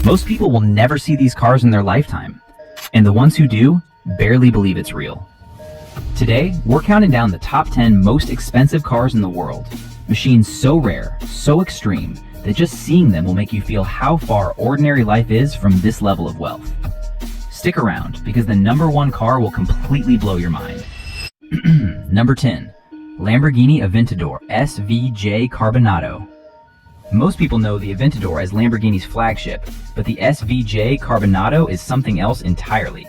Most people will never see these cars in their lifetime, and the ones who do barely believe it's real. Today, we're counting down the top 10 most expensive cars in the world. Machines so rare, so extreme, that just seeing them will make you feel how far ordinary life is from this level of wealth. Stick around, because the number one car will completely blow your mind. Number 10. Lamborghini Aventador SVJ Carbonado. Most people know the Aventador as Lamborghini's flagship, but the SVJ Carbonado is something else entirely.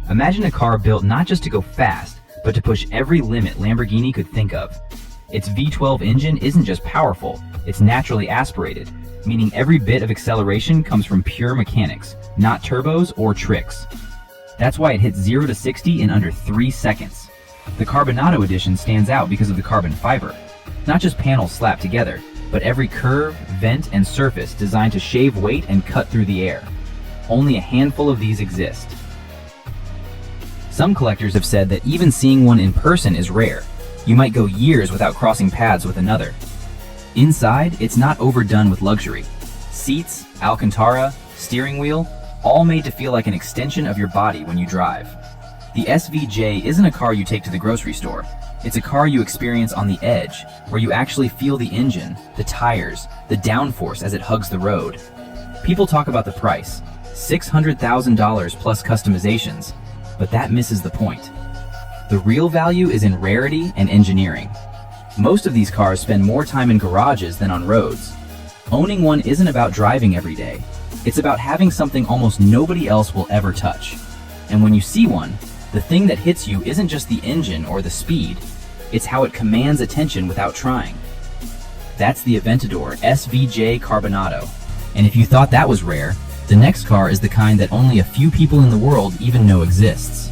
Imagine a car built not just to go fast, but to push every limit Lamborghini could think of. Its V12 engine isn't just powerful, it's naturally aspirated, meaning every bit of acceleration comes from pure mechanics, not turbos or tricks. That's why it hits 0 to 60 in under 3 seconds. The Carbonado edition stands out because of the carbon fiber. Not just panels slapped together, but every curve, vent, and surface designed to shave weight and cut through the air. Only a handful of these exist. Some collectors have said that even seeing one in person is rare. You might go years without crossing paths with another. Inside, it's not overdone with luxury. Seats, Alcantara, steering wheel, all made to feel like an extension of your body when you drive. The SVJ isn't a car you take to the grocery store. It's a car you experience on the edge, where you actually feel the engine, the tires, the downforce as it hugs the road. People talk about the price, $600,000 plus customizations, but that misses the point. The real value is in rarity and engineering. Most of these cars spend more time in garages than on roads. Owning one isn't about driving every day. It's about having something almost nobody else will ever touch. And when you see one, the thing that hits you isn't just the engine or the speed, it's how it commands attention without trying. That's the Aventador SVJ Carbonado. And if you thought that was rare, the next car is the kind that only a few people in the world even know exists.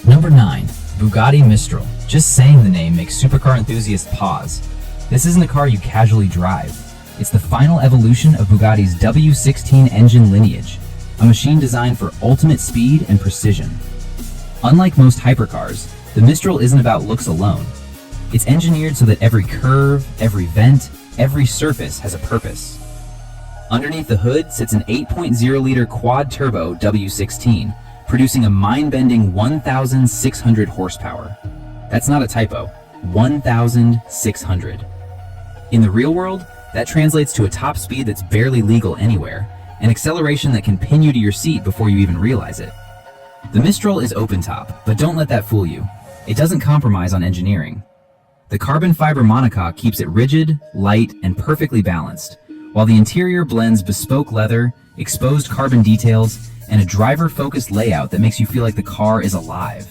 Number 9. Bugatti Mistral. Just saying the name makes supercar enthusiasts pause. This isn't a car you casually drive. It's the final evolution of Bugatti's W16 engine lineage, a machine designed for ultimate speed and precision. Unlike most hypercars, the Mistral isn't about looks alone. It's engineered so that every curve, every vent, every surface has a purpose. Underneath the hood sits an 8.0-liter quad-turbo W16, producing a mind-bending 1,600 horsepower. That's not a typo, 1,600. In the real world, that translates to a top speed that's barely legal anywhere, an acceleration that can pin you to your seat before you even realize it. The Mistral is open-top, but don't let that fool you. It doesn't compromise on engineering. The carbon fiber monocoque keeps it rigid, light, and perfectly balanced, while the interior blends bespoke leather, exposed carbon details, and a driver-focused layout that makes you feel like the car is alive.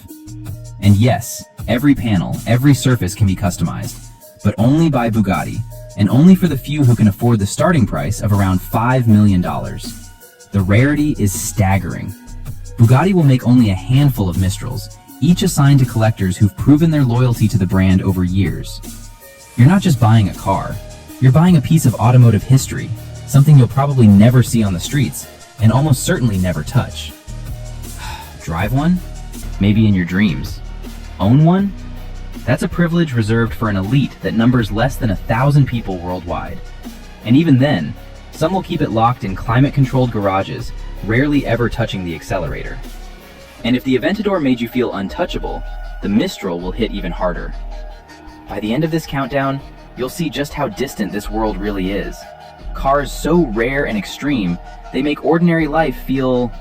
And yes, every panel, every surface can be customized, but only by Bugatti, and only for the few who can afford the starting price of around $5 million. The rarity is staggering. Bugatti will make only a handful of Mistrals, each assigned to collectors who've proven their loyalty to the brand over years. You're not just buying a car, you're buying a piece of automotive history, something you'll probably never see on the streets, and almost certainly never touch. Drive one? Maybe in your dreams. Own one? That's a privilege reserved for an elite that numbers less than 1,000 people worldwide. And even then, some will keep it locked in climate-controlled garages, rarely ever touching the accelerator. And if the Aventador made you feel untouchable, the Mistral will hit even harder. By the end of this countdown, you'll see just how distant this world really is. Cars so rare and extreme, they make ordinary life feel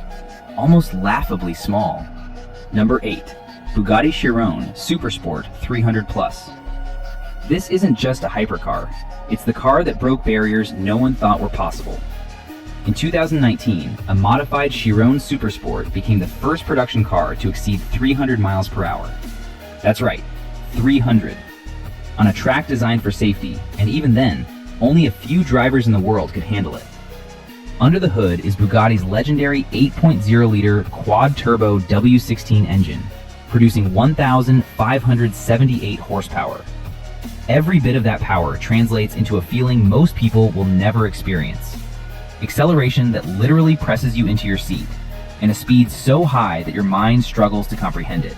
almost laughably small. Number 8. Bugatti Chiron Supersport 300 Plus. This isn't just a hypercar, it's the car that broke barriers no one thought were possible. In 2019, a modified Chiron Supersport became the first production car to exceed 300 miles per hour. That's right, 300. On a track designed for safety, and even then, only a few drivers in the world could handle it. Under the hood is Bugatti's legendary 8.0-liter quad-turbo W16 engine, producing 1,578 horsepower. Every bit of that power translates into a feeling most people will never experience. Acceleration that literally presses you into your seat, and a speed so high that your mind struggles to comprehend it.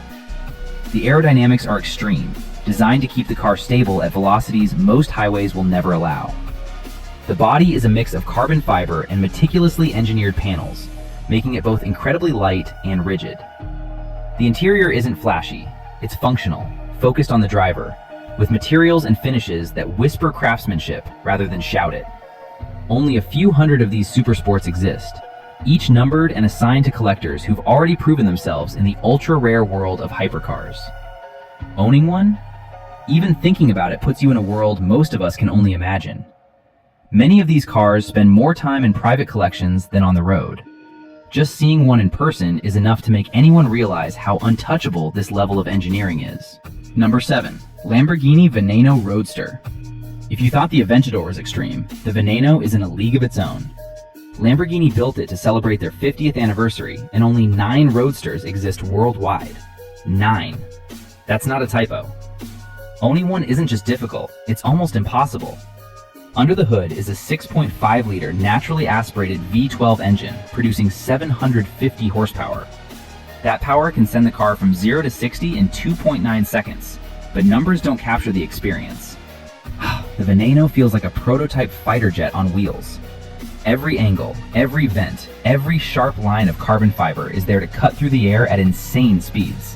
The aerodynamics are extreme, designed to keep the car stable at velocities most highways will never allow. The body is a mix of carbon fiber and meticulously engineered panels, making it both incredibly light and rigid. The interior isn't flashy, it's functional, focused on the driver, with materials and finishes that whisper craftsmanship rather than shout it. Only a few hundred of these supersports exist, each numbered and assigned to collectors who've already proven themselves in the ultra-rare world of hypercars. Owning one? Even thinking about it puts you in a world most of us can only imagine. Many of these cars spend more time in private collections than on the road. Just seeing one in person is enough to make anyone realize how untouchable this level of engineering is. Number 7. Lamborghini Veneno Roadster. If you thought the Aventador was extreme, the Veneno is in a league of its own. Lamborghini built it to celebrate their 50th anniversary, and only 9 Roadsters exist worldwide. 9. That's not a typo. Owning one isn't just difficult, it's almost impossible. Under the hood is a 6.5-liter naturally aspirated V12 engine producing 750 horsepower. That power can send the car from 0 to 60 in 2.9 seconds, but numbers don't capture the experience. The Veneno feels like a prototype fighter jet on wheels. Every angle, every vent, every sharp line of carbon fiber is there to cut through the air at insane speeds.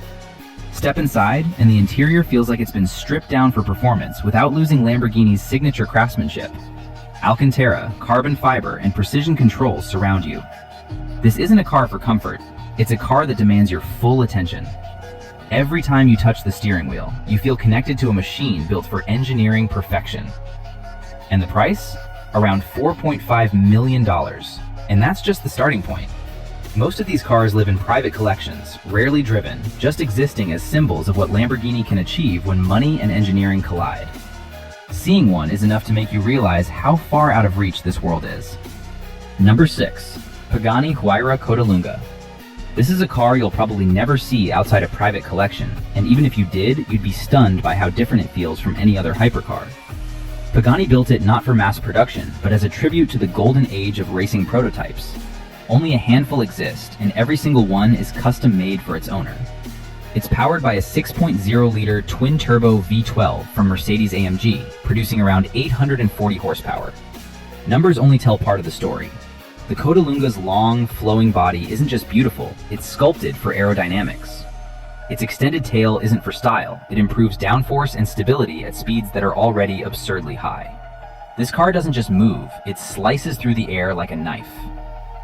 Step inside, and the interior feels like it's been stripped down for performance without losing Lamborghini's signature craftsmanship. Alcantara, carbon fiber, and precision controls surround you. This isn't a car for comfort, it's a car that demands your full attention. Every time you touch the steering wheel, you feel connected to a machine built for engineering perfection. And the price? Around $4.5 million. And that's just the starting point. Most of these cars live in private collections, rarely driven, just existing as symbols of what Lamborghini can achieve when money and engineering collide. Seeing one is enough to make you realize how far out of reach this world is. Number 6. Pagani Huayra Codalunga. This is a car you'll probably never see outside a private collection, and even if you did, you'd be stunned by how different it feels from any other hypercar. Pagani built it not for mass production, but as a tribute to the golden age of racing prototypes. Only a handful exist, and every single one is custom-made for its owner. It's powered by a 6.0-liter twin-turbo V12 from Mercedes-AMG, producing around 840 horsepower. Numbers only tell part of the story. The Codalunga's long, flowing body isn't just beautiful, it's sculpted for aerodynamics. Its extended tail isn't for style, it improves downforce and stability at speeds that are already absurdly high. This car doesn't just move, it slices through the air like a knife.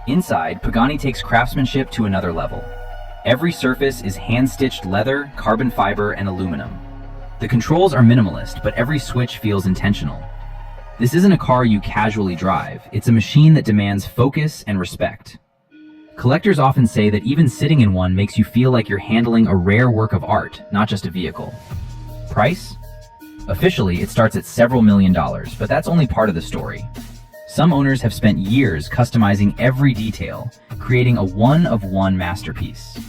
Inside, Pagani takes craftsmanship to another level. Every surface is hand-stitched leather, carbon fiber, and aluminum. The controls are minimalist, but every switch feels intentional. This isn't a car you casually drive, it's a machine that demands focus and respect. Collectors often say that even sitting in one makes you feel like you're handling a rare work of art, not just a vehicle. Price? Officially, it starts at several $1,000,000, but that's only part of the story. Some owners have spent years customizing every detail, creating a one-of-one masterpiece.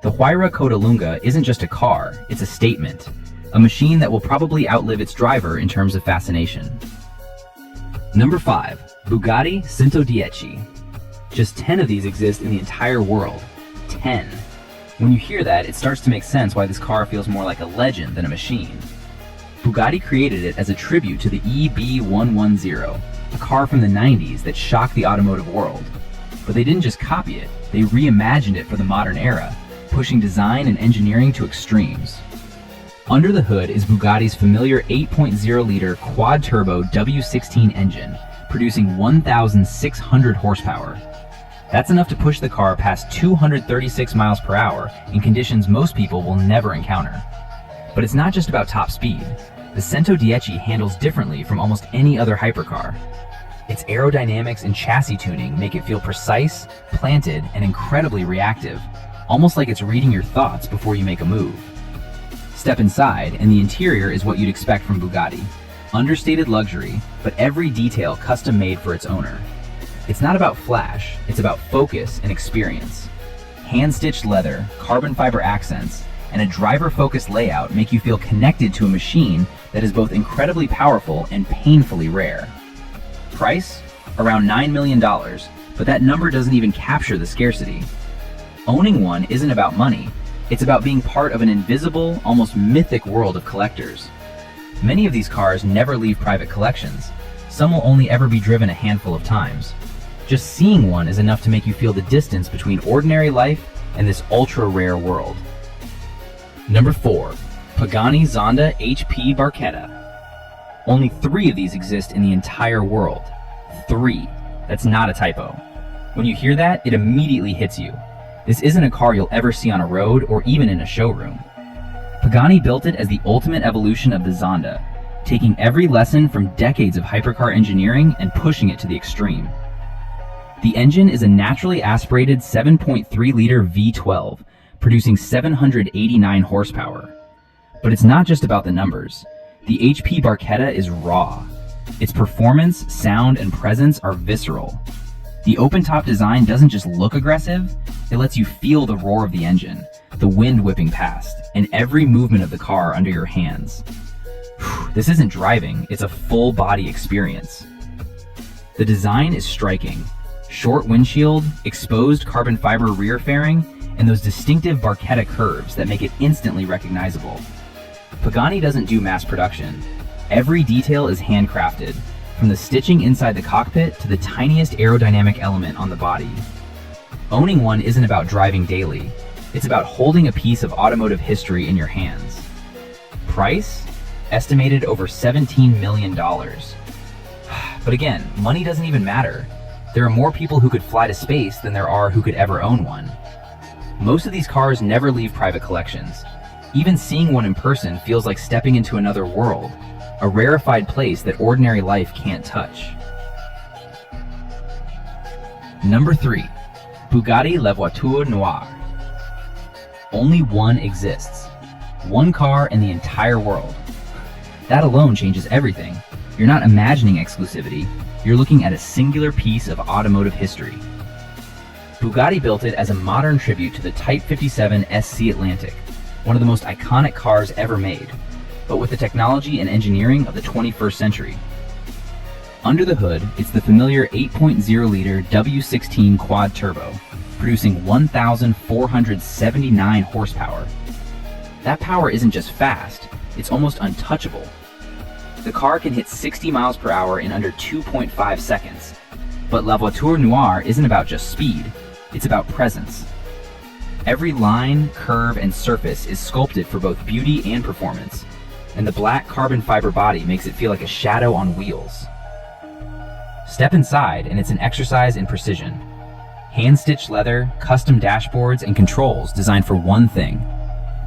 The Huayra Codalunga isn't just a car, it's a statement, a machine that will probably outlive its driver in terms of fascination. Number 5. Bugatti 110. Just 10 of these exist in the entire world. 10. When you hear that, it starts to make sense why this car feels more like a legend than a machine. Bugatti created it as a tribute to the EB110, a car from the 90s that shocked the automotive world. But they didn't just copy it, they reimagined it for the modern era, pushing design and engineering to extremes. Under the hood is Bugatti's familiar 8.0-liter quad-turbo W16 engine, producing 1,600 horsepower. That's enough to push the car past 236 miles per hour in conditions most people will never encounter. But it's not just about top speed. The 110 handles differently from almost any other hypercar. Its aerodynamics and chassis tuning make it feel precise, planted, and incredibly reactive, almost like it's reading your thoughts before you make a move. Step inside, and the interior is what you'd expect from Bugatti. Understated luxury, but every detail custom-made for its owner. It's not about flash, it's about focus and experience. Hand-stitched leather, carbon fiber accents, and a driver-focused layout make you feel connected to a machine that is both incredibly powerful and painfully rare. Price? Around $9 million, but that number doesn't even capture the scarcity. Owning one isn't about money, it's about being part of an invisible, almost mythic world of collectors. Many of these cars never leave private collections, Some will only ever be driven a handful of times. Just seeing one is enough to make you feel the distance between ordinary life and this ultra-rare world. Number 4. Pagani Zonda HP Barchetta. Only 3 of these exist in the entire world. 3. That's not a typo. When you hear that, it immediately hits you. This isn't a car you'll ever see on a road or even in a showroom. Pagani built it as the ultimate evolution of the Zonda, taking every lesson from decades of hypercar engineering and pushing it to the extreme. The engine is a naturally aspirated 7.3-liter V12, producing 789 horsepower. But it's not just about the numbers. The HP Barchetta is raw. Its performance, sound, and presence are visceral. The open-top design doesn't just look aggressive, it lets you feel the roar of the engine, the wind whipping past, and every movement of the car under your hands. This isn't driving, it's a full-body experience. The design is striking. Short windshield, exposed carbon fiber rear fairing, and those distinctive Barchetta curves that make it instantly recognizable. Pagani doesn't do mass production. Every detail is handcrafted, from the stitching inside the cockpit to the tiniest aerodynamic element on the body. Owning one isn't about driving daily, it's about holding a piece of automotive history in your hands. Price? Estimated over $17 million. But again, money doesn't even matter. There are more people who could fly to space than there are who could ever own one. Most of these cars never leave private collections. Even seeing one in person feels like stepping into another world, a rarefied place that ordinary life can't touch. Number 3. Bugatti La Voiture Noire. Only one exists. One car in the entire world. That alone changes everything. You're not imagining exclusivity, you're looking at a singular piece of automotive history. Bugatti built it as a modern tribute to the Type 57 SC Atlantic, one of the most iconic cars ever made, but with the technology and engineering of the 21st century. Under the hood, it's the familiar 8.0-liter W16 quad turbo, producing 1,479 horsepower. That power isn't just fast, it's almost untouchable. The car can hit 60 miles per hour in under 2.5 seconds. But La Voiture Noire isn't about just speed, it's about presence. Every line, curve, and surface is sculpted for both beauty and performance, and the black carbon fiber body makes it feel like a shadow on wheels. Step inside and it's an exercise in precision. Hand-stitched leather, custom dashboards, and controls designed for one thing: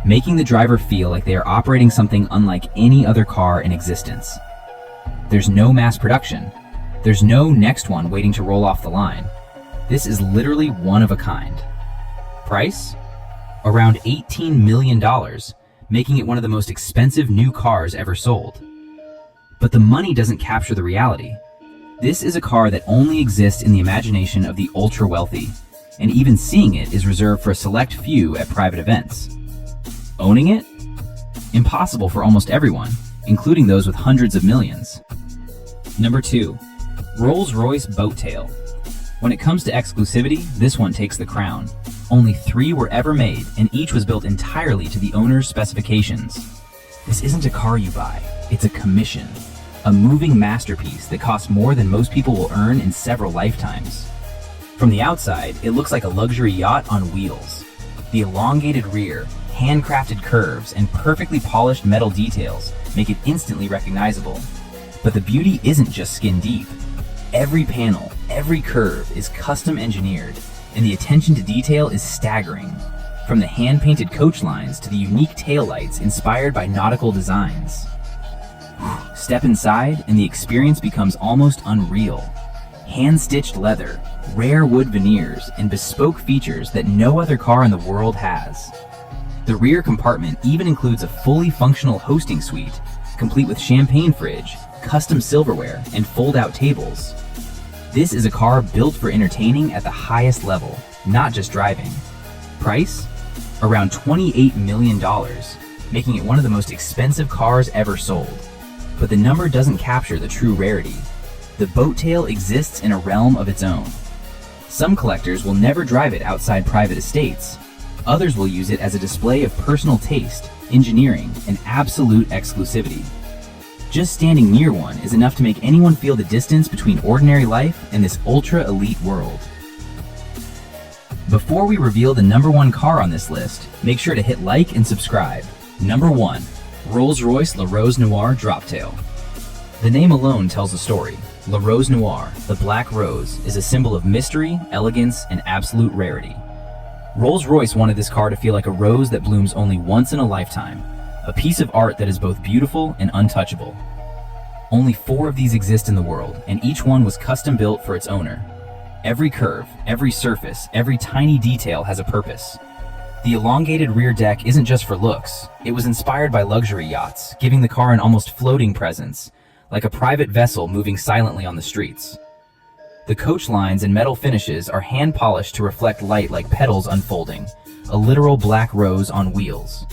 making the driver feel like they are operating something unlike any other car in existence. There's no mass production. There's no next one waiting to roll off the line. This is literally one of a kind. Price? Around $18 million, making it one of the most expensive new cars ever sold. But the money doesn't capture the reality. This is a car that only exists in the imagination of the ultra-wealthy, and even seeing it is reserved for a select few at private events. Owning it? Impossible for almost everyone, including those with hundreds of millions. Number 2. Rolls-Royce Boat Tail. When it comes to exclusivity, this one takes the crown. Only 3 were ever made, and each was built entirely to the owner's specifications. This isn't a car you buy, it's a commission. A moving masterpiece that costs more than most people will earn in several lifetimes. From the outside, it looks like a luxury yacht on wheels. The elongated rear, handcrafted curves, and perfectly polished metal details make it instantly recognizable. But the beauty isn't just skin deep. Every panel, every curve is custom engineered, and the attention to detail is staggering. From the hand-painted coach lines to the unique taillights inspired by nautical designs. Step inside, and the experience becomes almost unreal. Hand-stitched leather, rare wood veneers, and bespoke features that no other car in the world has. The rear compartment even includes a fully functional hosting suite, complete with champagne fridge, custom silverware, and fold-out tables. This is a car built for entertaining at the highest level, not just driving. Price? Around $28 million, making it one of the most expensive cars ever sold. But the number doesn't capture the true rarity. The Boat Tail exists in a realm of its own. Some collectors will never drive it outside private estates. Others will use it as a display of personal taste, engineering, and absolute exclusivity. Just standing near one is enough to make anyone feel the distance between ordinary life and this ultra-elite world. Before we reveal the number one car on this list, make sure to hit like and subscribe. Number 1. Rolls-Royce La Rose Noire Droptail. The name alone tells a story. La Rose Noire, the Black Rose, is a symbol of mystery, elegance, and absolute rarity. Rolls-Royce wanted this car to feel like a rose that blooms only once in a lifetime, a piece of art that is both beautiful and untouchable. Only 4 of these exist in the world, and each one was custom built for its owner. Every curve, every surface, every tiny detail has a purpose. The elongated rear deck isn't just for looks. It was inspired by luxury yachts, giving the car an almost floating presence, like a private vessel moving silently on the streets. The coach lines and metal finishes are hand-polished to reflect light like petals unfolding, a literal black rose on wheels.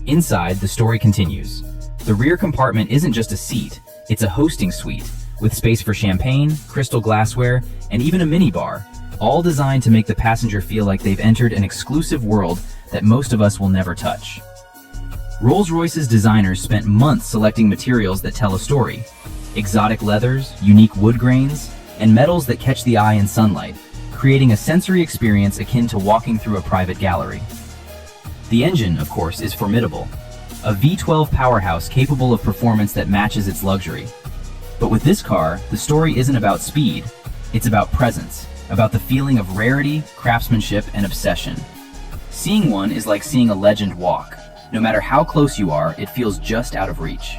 Inside, the story continues. The rear compartment isn't just a seat, it's a hosting suite, with space for champagne, crystal glassware, and even a minibar, all designed to make the passenger feel like they've entered an exclusive world that most of us will never touch. Rolls-Royce's designers spent months selecting materials that tell a story: exotic leathers, unique wood grains, and metals that catch the eye in sunlight, creating a sensory experience akin to walking through a private gallery. The engine, of course, is formidable, a V12 powerhouse capable of performance that matches its luxury. But with this car, the story isn't about speed, it's about presence, about the feeling of rarity, craftsmanship, and obsession. Seeing one is like seeing a legend walk. No matter how close you are, it feels just out of reach.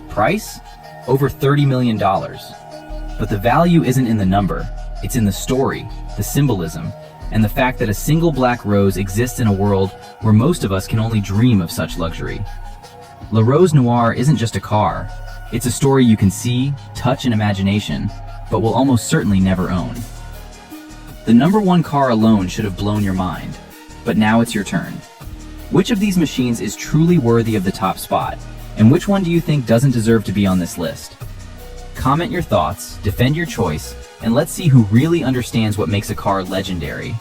Price? Over $30 million. But the value isn't in the number, it's in the story, the symbolism, and the fact that a single black rose exists in a world where most of us can only dream of such luxury. La Rose Noire isn't just a car, it's a story you can see, touch, and imagination, but will almost certainly never own. The number one car alone should have blown your mind, but now it's your turn. Which of these machines is truly worthy of the top spot, and which one do you think doesn't deserve to be on this list? Comment your thoughts, defend your choice, and let's see who really understands what makes a car legendary.